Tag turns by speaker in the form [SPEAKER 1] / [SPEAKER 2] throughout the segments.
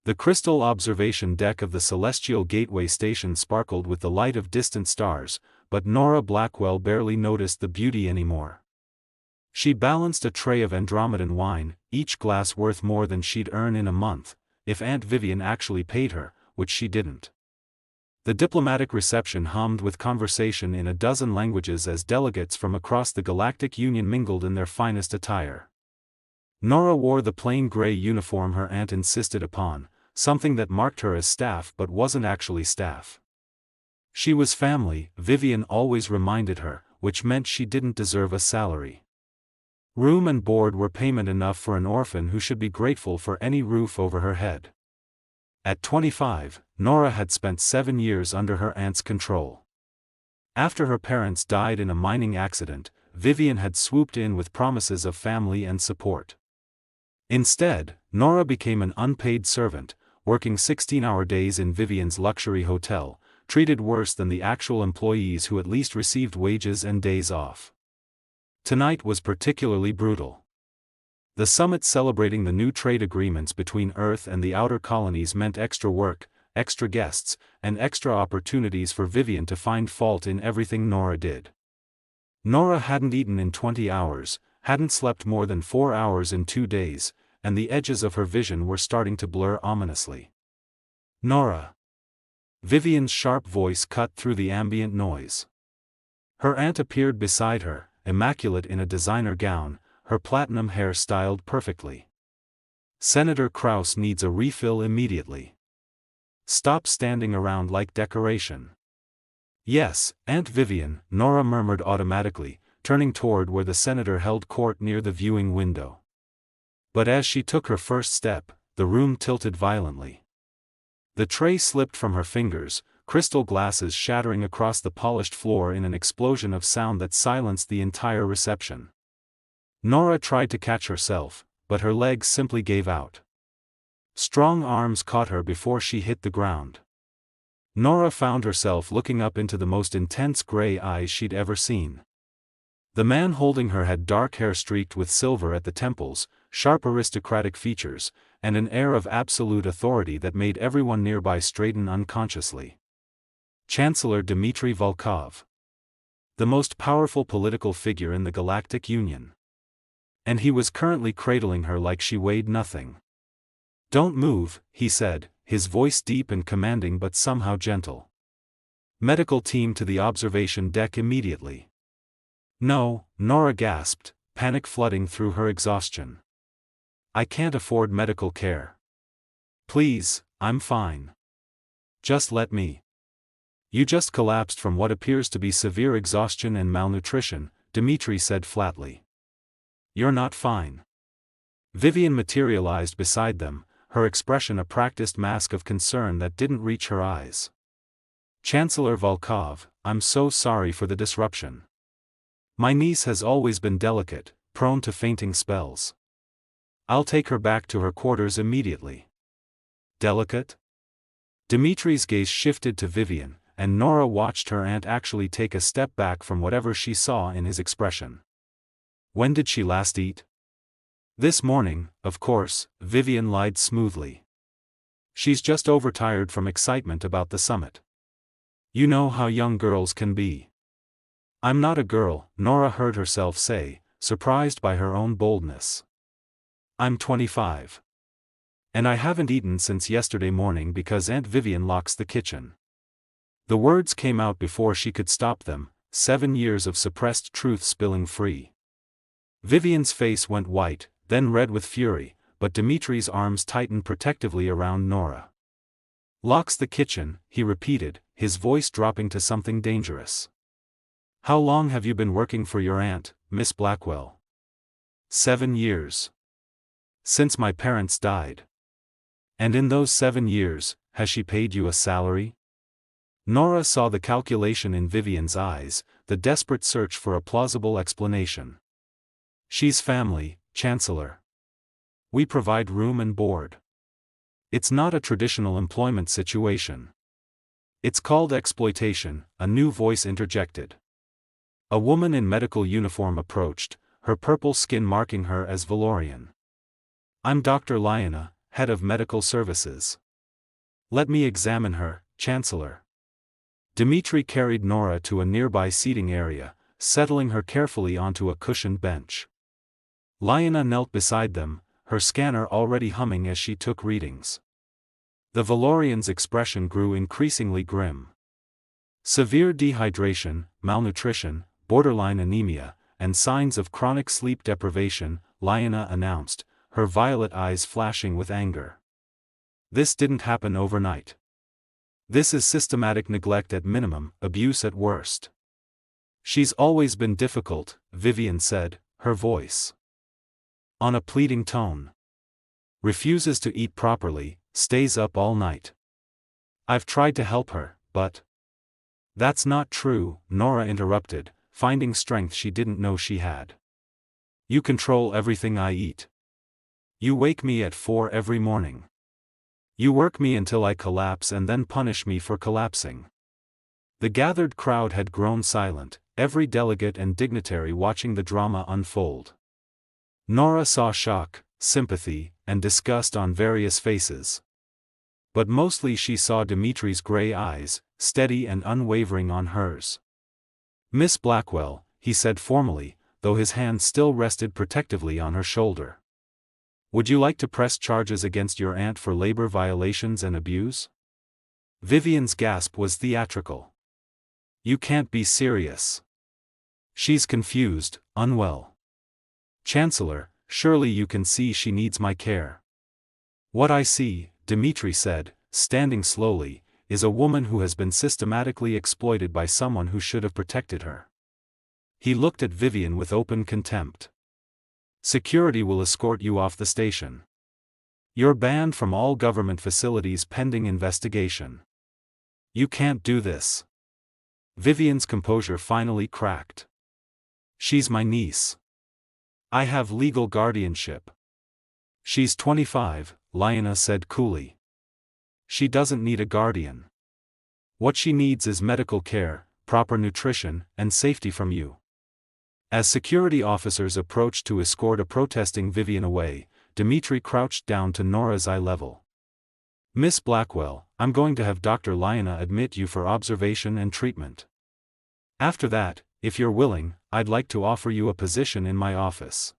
[SPEAKER 1] The crystal observation deck of the Celestial Gateway station sparkled with the light of distant stars, but Nora Blackwell barely noticed the beauty anymore. She balanced a tray of Andromedan wine, each glass worth more than she'd earn in a month, if Aunt Vivian actually paid her, which she didn't. The diplomatic reception hummed with conversation in a dozen languages as delegates from across the Galactic Union mingled in their finest attire. Nora wore the plain gray uniform her aunt insisted upon, something that marked her as staff but wasn't actually staff. She was family, Vivian always reminded her, which meant she didn't deserve a salary. Room and board were payment enough for an orphan who should be grateful for any roof over her head. At 25, Nora had spent 7 years under her aunt's control. After her parents died in a mining accident, Vivian had swooped in with promises of family and support. Instead, Nora became an unpaid servant, working 16-hour days in Vivian's luxury hotel, treated worse than the actual employees who at least received wages and days off. Tonight was particularly brutal. The summit celebrating the new trade agreements between Earth and the outer colonies meant extra work, extra guests, and extra opportunities for Vivian to find fault in everything Nora did. Nora hadn't eaten in 20 hours, hadn't slept more than 4 hours in 2 days, and the edges of her vision were starting to blur ominously. Nora. Vivian's sharp voice cut through the ambient noise. Her aunt appeared beside her, immaculate in a designer gown, her platinum hair styled perfectly. Senator Krause needs a refill immediately. Stop standing around like decoration. Yes, Aunt Vivian, Nora murmured automatically, turning toward where the senator held court near the viewing window. But as she took her first step, the room tilted violently. The tray slipped from her fingers, crystal glasses shattering across the polished floor in an explosion of sound that silenced the entire reception. Nora tried to catch herself, but her legs simply gave out. Strong arms caught her before she hit the ground. Nora found herself looking up into the most intense gray eyes she'd ever seen. The man holding her had dark hair streaked with silver at the temples, sharp aristocratic features, and an air of absolute authority that made everyone nearby straighten unconsciously. Chancellor Dmitry Volkov. The most powerful political figure in the Galactic Union. And he was currently cradling her like she weighed nothing. "Don't move," he said, his voice deep and commanding but somehow gentle. "Medical team to the observation deck immediately." "No," Nora gasped, panic flooding through her exhaustion. "I can't afford medical care. Please, I'm fine. Just let me." "You just collapsed from what appears to be severe exhaustion and malnutrition," Dmitry said flatly. "You're not fine." Vivian materialized beside them, her expression a practiced mask of concern that didn't reach her eyes. "Chancellor Volkov, I'm so sorry for the disruption. My niece has always been delicate, prone to fainting spells. I'll take her back to her quarters immediately." "Delicate?" Dimitri's gaze shifted to Vivian, and Nora watched her aunt actually take a step back from whatever she saw in his expression. "When did she last eat?" "This morning, of course," Vivian lied smoothly. "She's just overtired from excitement about the summit. You know how young girls can be." "I'm not a girl," Nora heard herself say, surprised by her own boldness. "I'm 25. And I haven't eaten since yesterday morning because Aunt Vivian locks the kitchen." The words came out before she could stop them, 7 years of suppressed truth spilling free. Vivian's face went white, then red with fury, but Dimitri's arms tightened protectively around Nora. "Locks the kitchen," he repeated, his voice dropping to something dangerous. "How long have you been working for your aunt, Miss Blackwell?" 7 years. Since my parents died." "And in those 7 years, has she paid you a salary?" Nora saw the calculation in Vivian's eyes, the desperate search for a plausible explanation. "She's family, Chancellor. We provide room and board. It's not a traditional employment situation. It's called exploitation," a new voice interjected. A woman in medical uniform approached, her purple skin marking her as Valorian. "I'm Dr. Lyana, head of medical services. Let me examine her, Chancellor. Dmitri carried Nora to a nearby seating area, settling her carefully onto a cushioned bench. Liana knelt beside them, her scanner already humming as she took readings. The Valorian's expression grew increasingly grim. Severe dehydration, malnutrition, borderline anemia, and signs of chronic sleep deprivation, Liana announced, her violet eyes flashing with anger. This didn't happen overnight. This is systematic neglect at minimum, abuse at worst. She's always been difficult, Vivian said, her voice on a pleading tone. Refuses to eat properly, stays up all night. I've tried to help her, but... That's not true, Nora interrupted, finding strength she didn't know she had. You control everything I eat. You wake me at 4 every morning. You work me until I collapse and then punish me for collapsing. The gathered crowd had grown silent, every delegate and dignitary watching the drama unfold. Nora saw shock, sympathy, and disgust on various faces. But mostly she saw Dimitri's gray eyes, steady and unwavering on hers. Miss Blackwell, he said formally, though his hand still rested protectively on her shoulder. Would you like to press charges against your aunt for labor violations and abuse? Vivian's gasp was theatrical. You can't be serious. She's confused, unwell. Chancellor, surely you can see she needs my care. What I see, Dmitri said, standing slowly, is a woman who has been systematically exploited by someone who should have protected her. He looked at Vivian with open contempt. Security will escort you off the station. You're banned from all government facilities pending investigation. You can't do this. Vivian's composure finally cracked. She's my niece. I have legal guardianship. She's 25, Liana said coolly. She doesn't need a guardian. What she needs is medical care, proper nutrition, and safety from you. As security officers approached to escort a protesting Vivian away, Dmitri crouched down to Nora's eye level. Miss Blackwell, I'm going to have Dr. Liana admit you for observation and treatment. After that, if you're willing, I'd like to offer you a position in my office.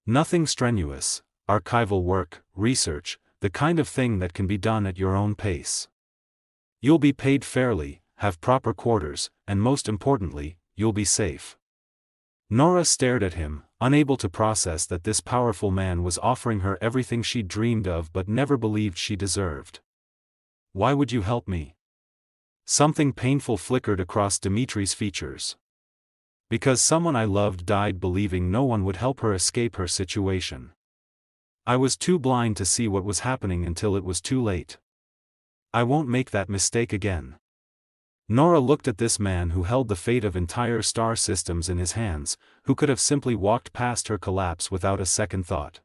[SPEAKER 1] Nothing strenuous, archival work, research, the kind of thing that can be done at your own pace. You'll be paid fairly, have proper quarters, and most importantly, you'll be safe. Nora stared at him, unable to process that this powerful man was offering her everything she'd dreamed of but never believed she deserved. Why would you help me? Something painful flickered across Dimitri's features. Because someone I loved died believing no one would help her escape her situation. I was too blind to see what was happening until it was too late. I won't make that mistake again. Nora looked at this man who held the fate of entire star systems in his hands, who could have simply walked past her collapse without a second thought.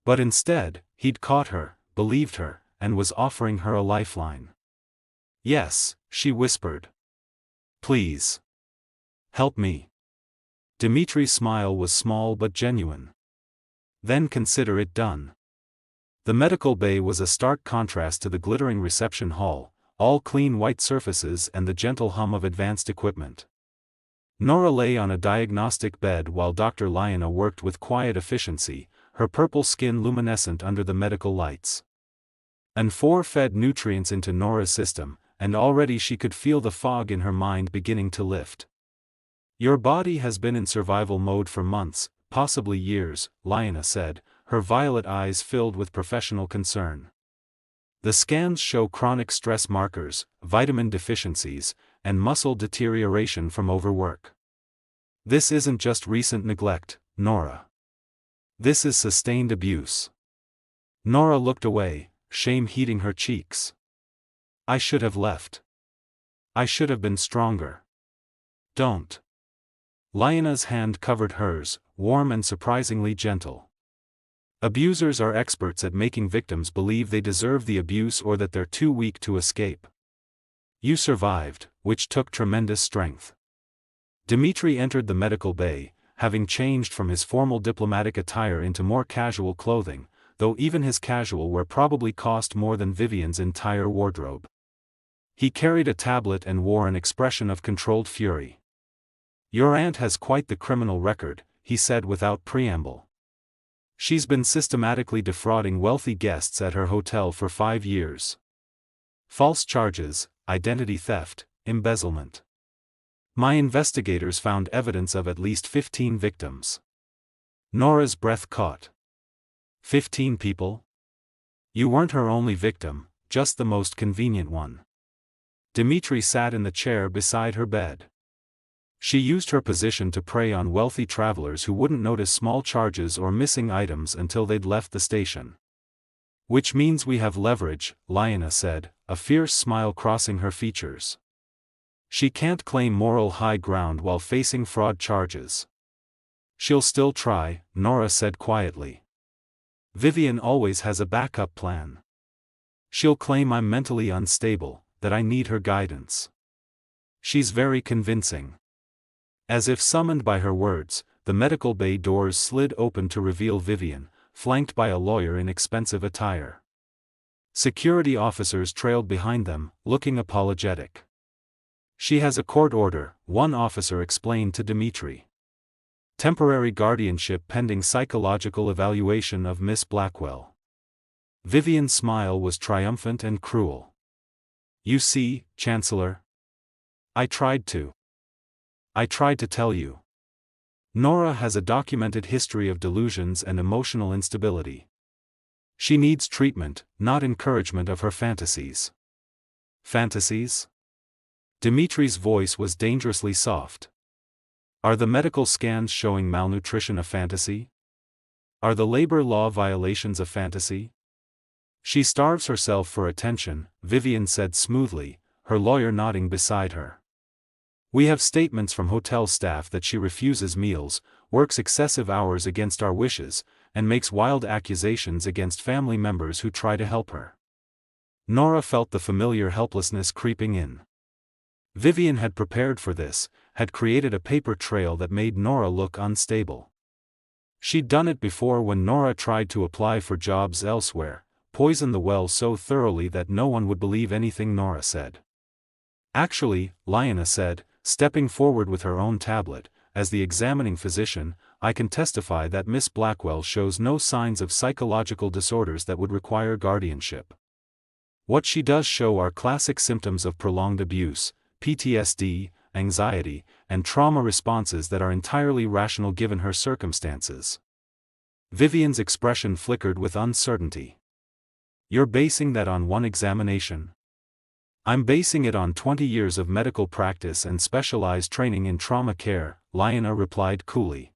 [SPEAKER 1] But instead, he'd caught her, believed her, and was offering her a lifeline. Yes, she whispered. Please. Help me. Dimitri's smile was small but genuine. Then consider it done. The medical bay was a stark contrast to the glittering reception hall, all clean white surfaces and the gentle hum of advanced equipment. Nora lay on a diagnostic bed while Dr. Liana worked with quiet efficiency, her purple skin luminescent under the medical lights. unforgettable fed nutrients into Nora's system, and already she could feel the fog in her mind beginning to lift. Your body has been in survival mode for months, possibly years, Liana said, her violet eyes filled with professional concern. The scans show chronic stress markers, vitamin deficiencies, and muscle deterioration from overwork. This isn't just recent neglect, Nora. This is sustained abuse. Nora looked away, shame heating her cheeks. I should have left. I should have been stronger. Don't. Liana's hand covered hers, warm and surprisingly gentle. Abusers are experts at making victims believe they deserve the abuse or that they're too weak to escape. You survived, which took tremendous strength. Dmitri entered the medical bay, having changed from his formal diplomatic attire into more casual clothing, though even his casual wear probably cost more than Vivian's entire wardrobe. He carried a tablet and wore an expression of controlled fury. "Your aunt has quite the criminal record," he said without preamble. "She's been systematically defrauding wealthy guests at her hotel for 5 years. False charges, identity theft, embezzlement. My investigators found evidence of at least 15 victims." Nora's breath caught. 15 people? You weren't her only victim, just the most convenient one. Dimitri sat in the chair beside her bed. She used her position to prey on wealthy travelers who wouldn't notice small charges or missing items until they'd left the station. "Which means we have leverage," Liana said, a fierce smile crossing her features. "She can't claim moral high ground while facing fraud charges." "She'll still try," Nora said quietly. "Vivian always has a backup plan. She'll claim I'm mentally unstable, that I need her guidance. She's very convincing." As if summoned by her words, the medical bay doors slid open to reveal Vivian, flanked by a lawyer in expensive attire. Security officers trailed behind them, looking apologetic. "She has a court order," one officer explained to Dimitri. "Temporary guardianship pending psychological evaluation of Miss Blackwell." Vivian's smile was triumphant and cruel. "You see, Chancellor? I tried to tell you. Nora has a documented history of delusions and emotional instability. She needs treatment, not encouragement of her fantasies." "Fantasies?" Dimitri's voice was dangerously soft. "Are the medical scans showing malnutrition a fantasy? Are the labor law violations a fantasy?" "She starves herself for attention," Vivian said smoothly, her lawyer nodding beside her. "We have statements from hotel staff that she refuses meals, works excessive hours against our wishes, and makes wild accusations against family members who try to help her." Nora felt the familiar helplessness creeping in. Vivian had prepared for this, had created a paper trail that made Nora look unstable. She'd done it before when Nora tried to apply for jobs elsewhere, poisoned the well so thoroughly that no one would believe anything Nora said. "Actually," Liana said, stepping forward with her own tablet, "as the examining physician, I can testify that Miss Blackwell shows no signs of psychological disorders that would require guardianship. What she does show are classic symptoms of prolonged abuse, PTSD, anxiety, and trauma responses that are entirely rational given her circumstances." Vivian's expression flickered with uncertainty. "You're basing that on one examination?" "I'm basing it on 20 years of medical practice and specialized training in trauma care," Liana replied coolly.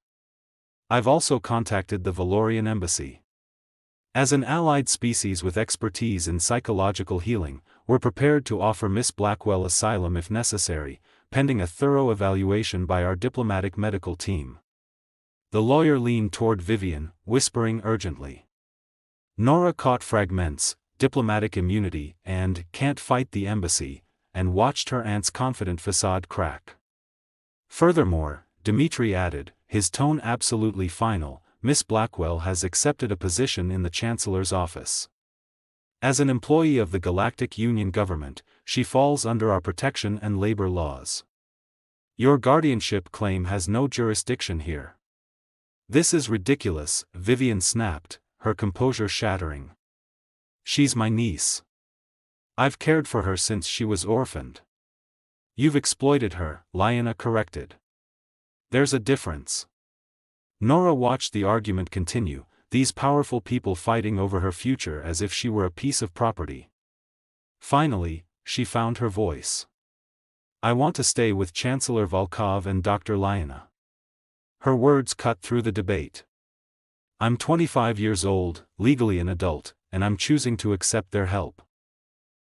[SPEAKER 1] "I've also contacted the Valorian embassy. As an allied species with expertise in psychological healing, we're prepared to offer Miss Blackwell asylum if necessary, pending a thorough evaluation by our diplomatic medical team." The lawyer leaned toward Vivian, whispering urgently. Nora caught fragments, "diplomatic immunity," and "can't fight the embassy," and watched her aunt's confident facade crack. "Furthermore," Dimitri added, his tone absolutely final, "Miss Blackwell has accepted a position in the Chancellor's office. As an employee of the Galactic Union government, she falls under our protection and labor laws. Your guardianship claim has no jurisdiction here." "This is ridiculous," Vivian snapped, her composure shattering. "She's my niece. I've cared for her since she was orphaned." "You've exploited her," Liana corrected. "There's a difference." Nora watched the argument continue, these powerful people fighting over her future as if she were a piece of property. Finally, she found her voice. "I want to stay with Chancellor Volkov and Dr. Liana." Her words cut through the debate. "I'm 25 years old, legally an adult, and I'm choosing to accept their help.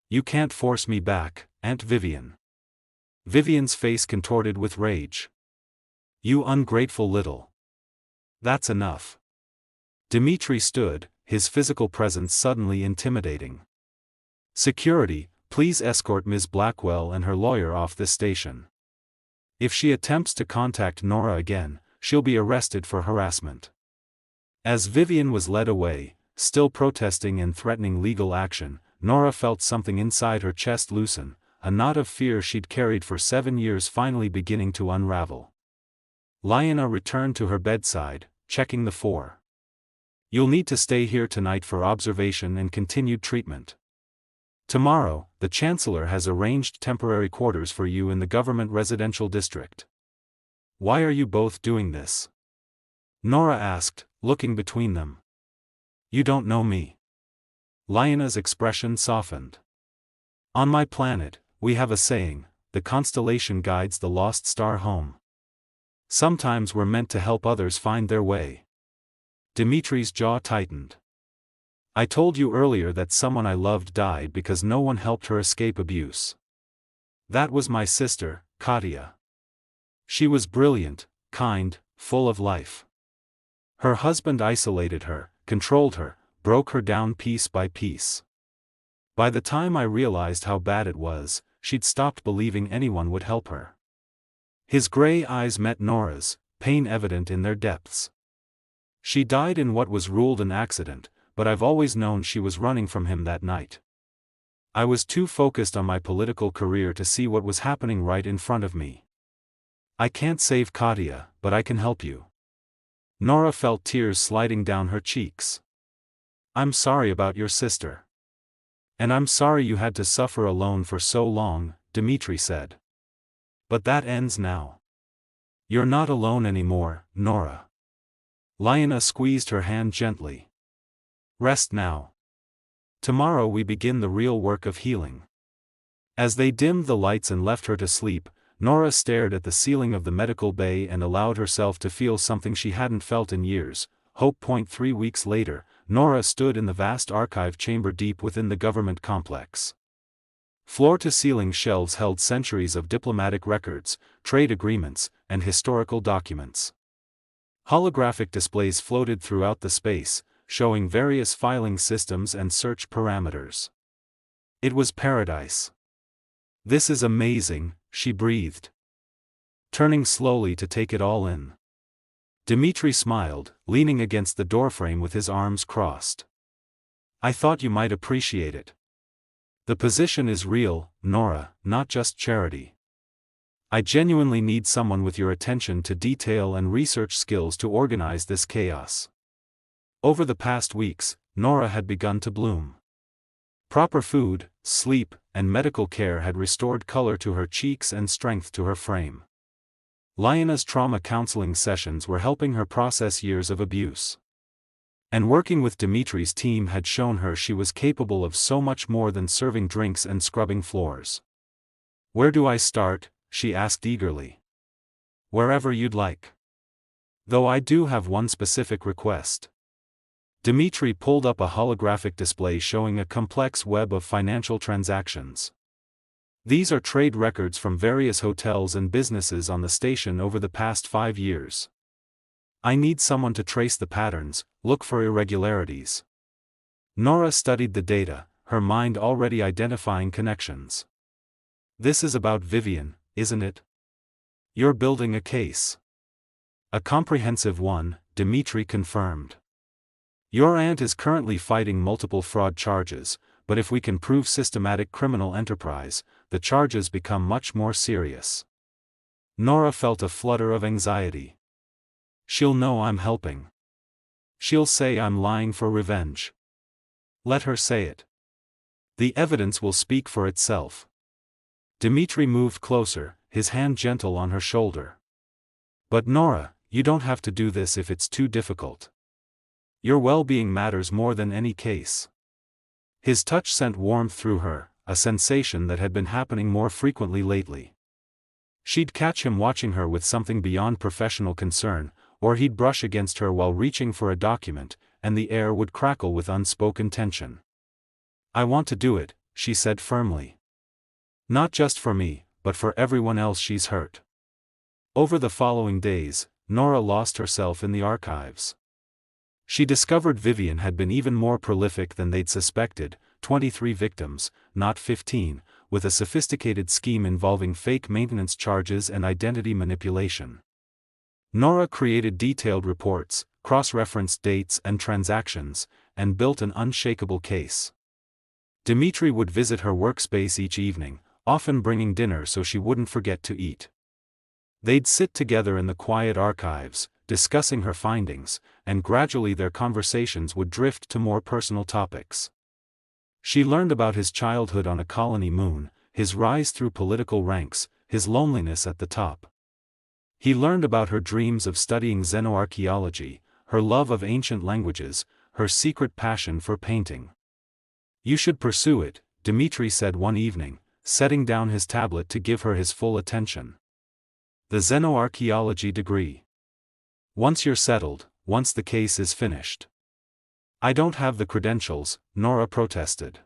[SPEAKER 1] You can't force me back, Aunt Vivian." Vivian's face contorted with rage. "You ungrateful little." "That's enough." Dimitri stood, his physical presence suddenly intimidating. "Security, please escort Ms. Blackwell and her lawyer off this station. If she attempts to contact Nora again, she'll be arrested for harassment." As Vivian was led away, still protesting and threatening legal action, Nora felt something inside her chest loosen, a knot of fear she'd carried for 7 years finally beginning to unravel. Lyanna returned to her bedside, checking the 4. "You'll need to stay here tonight for observation and continued treatment. Tomorrow, the Chancellor has arranged temporary quarters for you in the government residential district." "Why are you both doing this?" Nora asked, looking between them. "You don't know me." Lyanna's expression softened. "On my planet, we have a saying, the constellation guides the lost star home. Sometimes we're meant to help others find their way." Dimitri's jaw tightened. "I told you earlier that someone I loved died because no one helped her escape abuse. That was my sister, Katya. She was brilliant, kind, full of life. Her husband isolated her, controlled her, broke her down piece by piece. By the time I realized how bad it was, she'd stopped believing anyone would help her." His gray eyes met Nora's, pain evident in their depths. "She died in what was ruled an accident, but I've always known she was running from him that night. I was too focused on my political career to see what was happening right in front of me. I can't save Katya, but I can help you." Nora felt tears sliding down her cheeks. "I'm sorry about your sister. And I'm sorry you had to suffer alone for so long," Dimitri said. "But that ends now. You're not alone anymore, Nora." Lyanna squeezed her hand gently. "Rest now. Tomorrow we begin the real work of healing." As they dimmed the lights and left her to sleep, Nora stared at the ceiling of the medical bay and allowed herself to feel something she hadn't felt in years. Hope. 3 weeks later, Nora stood in the vast archive chamber deep within the government complex. Floor-to-ceiling shelves held centuries of diplomatic records, trade agreements, and historical documents. Holographic displays floated throughout the space, showing various filing systems and search parameters. It was paradise. "This is amazing," she breathed, turning slowly to take it all in. Dimitri smiled, leaning against the doorframe with his arms crossed. "I thought you might appreciate it. The position is real, Nora, not just charity. I genuinely need someone with your attention to detail and research skills to organize this chaos." Over the past weeks, Nora had begun to bloom. Proper food, sleep, and medical care had restored color to her cheeks and strength to her frame. Lyanna's trauma counseling sessions were helping her process years of abuse. And working with Dimitri's team had shown her she was capable of so much more than serving drinks and scrubbing floors. "Where do I start?" she asked eagerly. "Wherever you'd like. Though I do have one specific request." Dimitri pulled up a holographic display showing a complex web of financial transactions. "These are trade records from various hotels and businesses on the station over the past 5 years. I need someone to trace the patterns, look for irregularities." Nora studied the data, her mind already identifying connections. "This is about Vivian, isn't it? You're building a case." "A comprehensive one," Dimitri confirmed. "Your aunt is currently fighting multiple fraud charges, but if we can prove systematic criminal enterprise, the charges become much more serious." Nora felt a flutter of anxiety. "She'll know I'm helping. She'll say I'm lying for revenge. Let her say it. The evidence will speak for itself." Dimitri moved closer, his hand gentle on her shoulder. "But Nora, you don't have to do this if it's too difficult. Your well-being matters more than any case." His touch sent warmth through her, a sensation that had been happening more frequently lately. She'd catch him watching her with something beyond professional concern, or he'd brush against her while reaching for a document, and the air would crackle with unspoken tension. "I want to do it," she said firmly. "Not just for me, but for everyone else she's hurt." Over the following days, Nora lost herself in the archives. She discovered Vivian had been even more prolific than they'd suspected, 23 victims, not 15, with a sophisticated scheme involving fake maintenance charges and identity manipulation. Nora created detailed reports, cross-referenced dates and transactions, and built an unshakable case. Dmitri would visit her workspace each evening, often bringing dinner so she wouldn't forget to eat. They'd sit together in the quiet archives, discussing her findings, and gradually their conversations would drift to more personal topics. She learned about his childhood on a colony moon, his rise through political ranks, his loneliness at the top. He learned about her dreams of studying xenoarchaeology, her love of ancient languages, her secret passion for painting. "You should pursue it," Dmitri said one evening, setting down his tablet to give her his full attention. "The xenoarchaeology degree. Once you're settled, once the case is finished." "I don't have the credentials," Nora protested.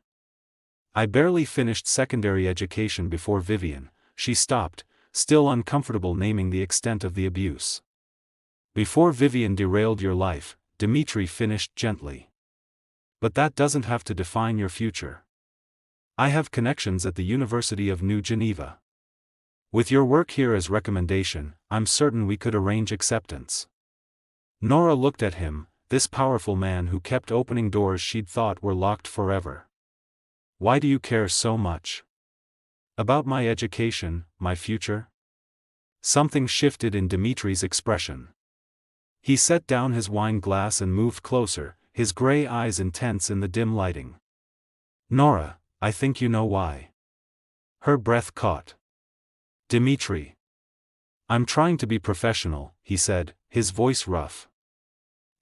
[SPEAKER 1] "I barely finished secondary education before Vivian," she stopped, still uncomfortable naming the extent of the abuse. "Before Vivian derailed your life," Dmitri finished gently. "But that doesn't have to define your future. I have connections at the University of New Geneva. With your work here as recommendation, I'm certain we could arrange acceptance." Nora looked at him, this powerful man who kept opening doors she'd thought were locked forever. "Why do you care so much? About my education, my future?" Something shifted in Dmitri's expression. He set down his wine glass and moved closer, his gray eyes intense in the dim lighting. "Nora, I think you know why." Her breath caught. "Dmitri." "I'm trying to be professional," he said, his voice rough.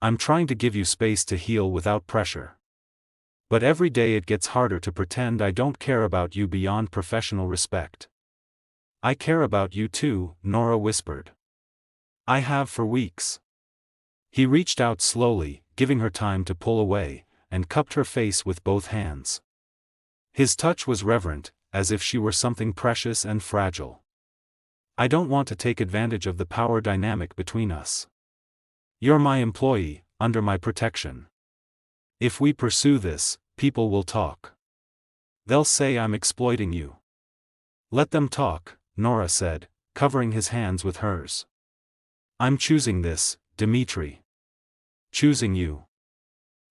[SPEAKER 1] "I'm trying to give you space to heal without pressure. But every day it gets harder to pretend I don't care about you beyond professional respect." "I care about you too," Nora whispered. "I have for weeks." He reached out slowly, giving her time to pull away, and cupped her face with both hands. His touch was reverent, as if she were something precious and fragile. "I don't want to take advantage of the power dynamic between us. You're my employee, under my protection. If we pursue this, people will talk. They'll say I'm exploiting you." "Let them talk," Nora said, covering his hands with hers. "I'm choosing this, Dmitri. Choosing you.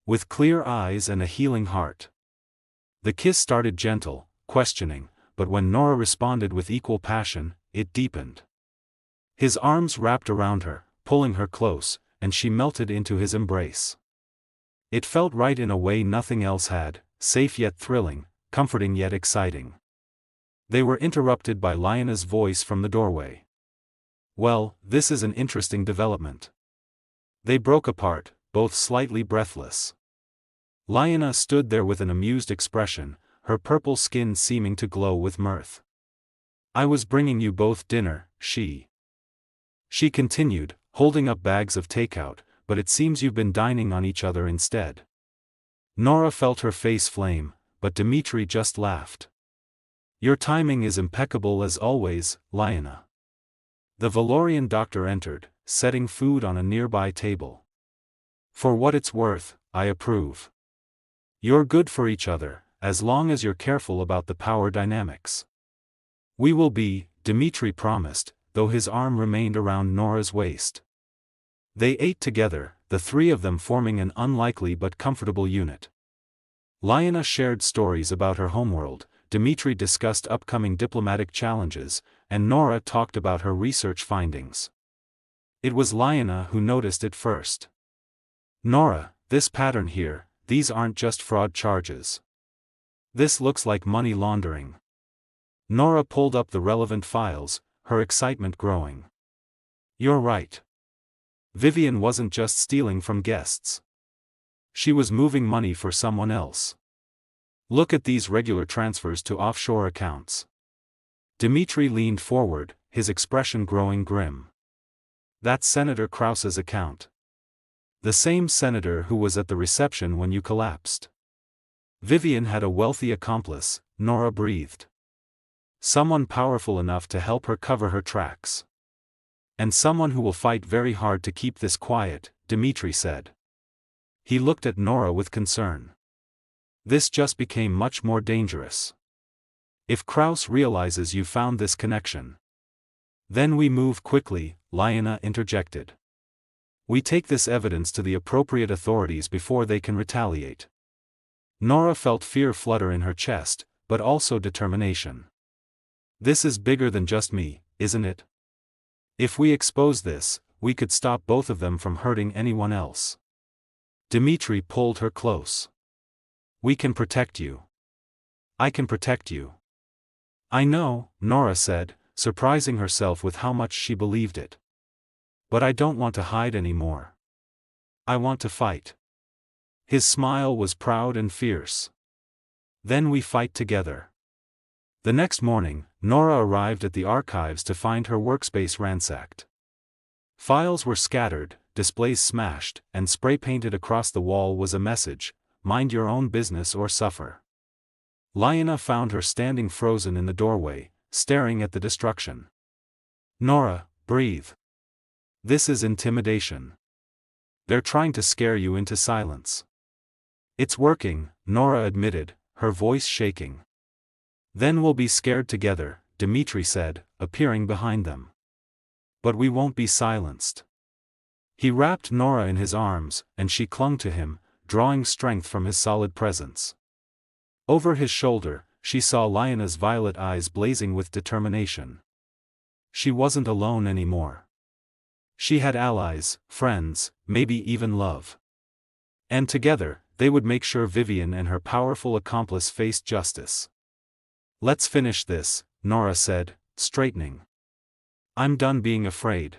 [SPEAKER 1] With clear eyes and a healing heart." The kiss started gentle, questioning, but when Nora responded with equal passion, it deepened. His arms wrapped around her, pulling her close, and she melted into his embrace. It felt right in a way nothing else had, safe yet thrilling, comforting yet exciting. They were interrupted by Lyanna's voice from the doorway. "Well, this is an interesting development." They broke apart, both slightly breathless. Lyanna stood there with an amused expression, her purple skin seeming to glow with mirth. "I was bringing you both dinner," she continued, holding up bags of takeout, "but it seems you've been dining on each other instead." Nora felt her face flame, but Dmitri just laughed. "Your timing is impeccable as always, Lyanna." The Valorian doctor entered, setting food on a nearby table. "For what it's worth, I approve. You're good for each other, as long as you're careful about the power dynamics." "We will be," Dmitri promised, though his arm remained around Nora's waist. They ate together, the three of them forming an unlikely but comfortable unit. Lyanna shared stories about her homeworld, Dmitri discussed upcoming diplomatic challenges, and Nora talked about her research findings. It was Lyanna who noticed it first. "Nora, this pattern here, these aren't just fraud charges. This looks like money laundering." Nora pulled up the relevant files, her excitement growing. "You're right. Vivian wasn't just stealing from guests. She was moving money for someone else. Look at these regular transfers to offshore accounts." Dmitri leaned forward, his expression growing grim. "That's Senator Krause's account. The same senator who was at the reception when you collapsed." Vivian had a wealthy accomplice, Nora breathed. "Someone powerful enough to help her cover her tracks. And someone who will fight very hard to keep this quiet," Dmitri said. He looked at Nora with concern. "This just became much more dangerous. If Krause realizes you found this connection." "Then we move quickly," Lyanna interjected. We take this evidence to the appropriate authorities before they can retaliate. Nora felt fear flutter in her chest, but also determination. This is bigger than just me, isn't it? If we expose this, we could stop both of them from hurting anyone else. Dmitri pulled her close. We can protect you. I can protect you. I know, Nora said, surprising herself with how much she believed it. But I don't want to hide anymore. I want to fight. His smile was proud and fierce. Then we fight together. The next morning, Nora arrived at the archives to find her workspace ransacked. Files were scattered, displays smashed, and spray-painted across the wall was a message: mind your own business or suffer. Liana found her standing frozen in the doorway, staring at the destruction. Nora, breathe. This is intimidation. They're trying to scare you into silence. It's working, Nora admitted, her voice shaking. Then we'll be scared together, Dmitri said, appearing behind them. But we won't be silenced. He wrapped Nora in his arms, and she clung to him, drawing strength from his solid presence. Over his shoulder, she saw Liana's violet eyes blazing with determination. She wasn't alone anymore. She had allies, friends, maybe even love. And together, they would make sure Vivian and her powerful accomplice faced justice. Let's finish this, Nora said, straightening. I'm done being afraid.